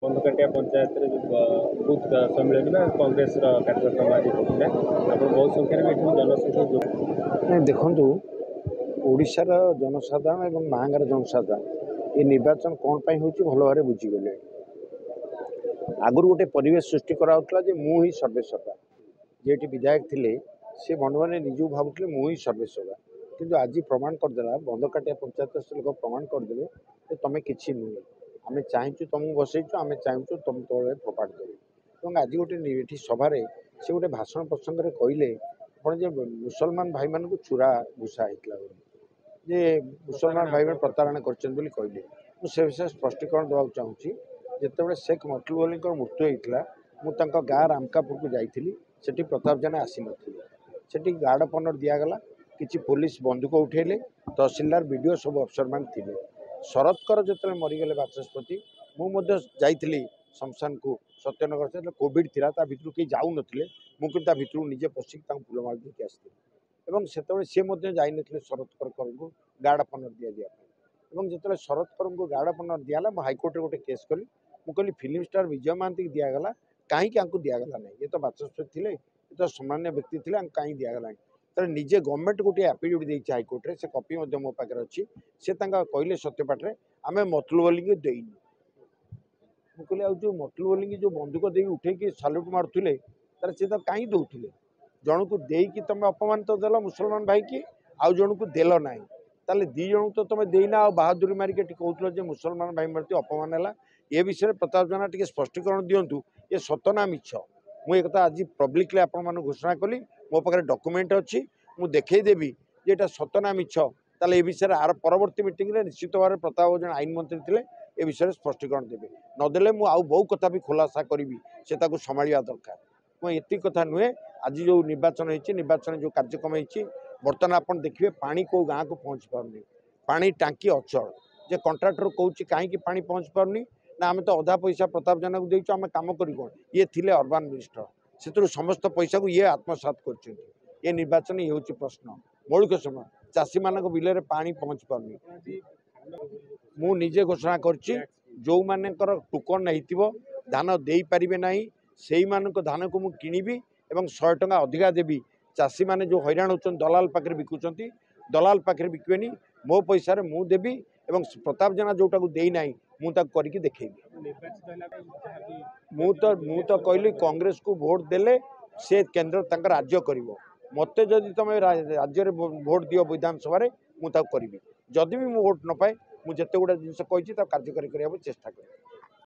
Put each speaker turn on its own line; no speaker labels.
बंधकाटिया panchayat booth सम्मेलन में कांग्रेस कार्यक्रम आज होता है आप बहुत संख्यार जनसंख्या
नहीं देखु ओडिशार जनसाधारण और महांगार जनसाधारण ये निर्वाचन कौन पाई होची भल भाव बुझीगले आगुरी गोटे परिवेश सृष्टि कराउतला जे मु ही सर्वेसर्वा जेठी विधायक थिले से मन मैंने निजू भावुले मु ही सर्वेसर्वा किंतु आज प्रमाण करदेला बंधकाटिया पंचायत लोक प्रमाण करदे तुम कि नुहे आम चाहूँ तुमको बसईचु आम चाहूँ तुम तले फोपाड़ देव और आज गोटे सभार से गोटे भाषण प्रसंग में कहले आपजे मुसलमान भाई मान चूरा घुषा होता जे मुसलमान भाई मैंने प्रतारणा कहले मुझे विषय स्पष्टीकरण देवाक चाहूँगी जिते शेख मतलू अली मृत्यु होता मुझे गाँ रामकापुर को जाइली प्रताप जेना आसी नी गार्ड पनर दिगला किसी पुलिस बंदूक उठेले तहसिलदार वीडियो सब अफसर मान थे शरतकर जो मरीगले बाचस्पति मुझे शमशान को सत्यनगर से कोविड थी भर कहीं जाऊन मुझे भर निजे पशिक फूलमाल देके आसती से जान शरतकर को गार्ड पनर दि दिया जो शरतकर को गार्ड पनर दिगला हाइकोर्ट गोटे केस कली मुझे फिल्म स्टार विजय महांती दिगला कहीं दिगला ना ये तो बाचस्पति थे ये तो सामान्य व्यक्ति थे कहीं दिगला तेरे निजे गवर्नमेंट गोटे एफिडेविट देती हाइकोर्ट से कॉपी मो पाखे अच्छी से कहले सत्यपाठे आम मतलू अली देनी मुझे जो मतलू अली जो बंदूक दे उठे साल्यूट मारुले तर से कहीं दौले जन को देकी तुम अपमान तो देल मुसलमान भाई की आउ जन को देल ना ताले दी जन तो तुम देना आ बहादुरी मारिक कहते मुसलमान भाई मरती अपमान है ये विषय प्रताप जेना टी स्पष्टीकरण दिंतु ये सतना मिछ मुझे आज पब्लिकली आपण घोषणा कली मो पाखे डॉक्यूमेंट अच्छी मुझे देखईदेवी जे एटा सतना मिछ ताले ये विषय आर परवर्ती मीटिंग रे निश्चित भाव में प्रताप जन आईन मंत्री थे ए विषय स्पष्टीकरण देवे नदेले मुझे आउ बहु कथा भी खुलासा करी से संभाड़ा दरकार मुझे ये कथा नुहे आज जो निर्वाचन होती निर्वाचन जो कार्यक्रम होती बर्तमान आप देखिए पानी को गाँव को पहुँची पारनी पानी टांकी अचल जे कंट्राक्टर कौच कहीं पानी पहुँची पारनी ना आम तो अधा पैसा प्रताप जेना को देचु आम कम कर ये थे अर्बान मिनिस्टर से समस्त पैसा को ये आत्मसात कर ये निर्वाचन ये हूँ प्रश्न मौलिक समय चाषी मान बिल पानी पहुँची पारनी मु निजे घोषणा करची जो मानकर टोकन हो धान दे पारे ना से धान को मुझे किनिबी एवं 100 टंका अधिका देवी चाषी मैंने जो हैरान होती दलाल पाखे बिकुंट दलाल पाखे बिकबेनी मो पैसा मु देवी एवं प्रताप जेना जोटा को देना मुझे करके देखी मु तो कहली कांग्रेस को भोट देले से केन्द्र तक राज्य कर मत जदि तुम राज्य में भोट दियो विधानसभा मुझे करी जदि भी मो भोट न पाए मुझे जिते गुड़ा जिन कार्यकारी चेष्टा करें।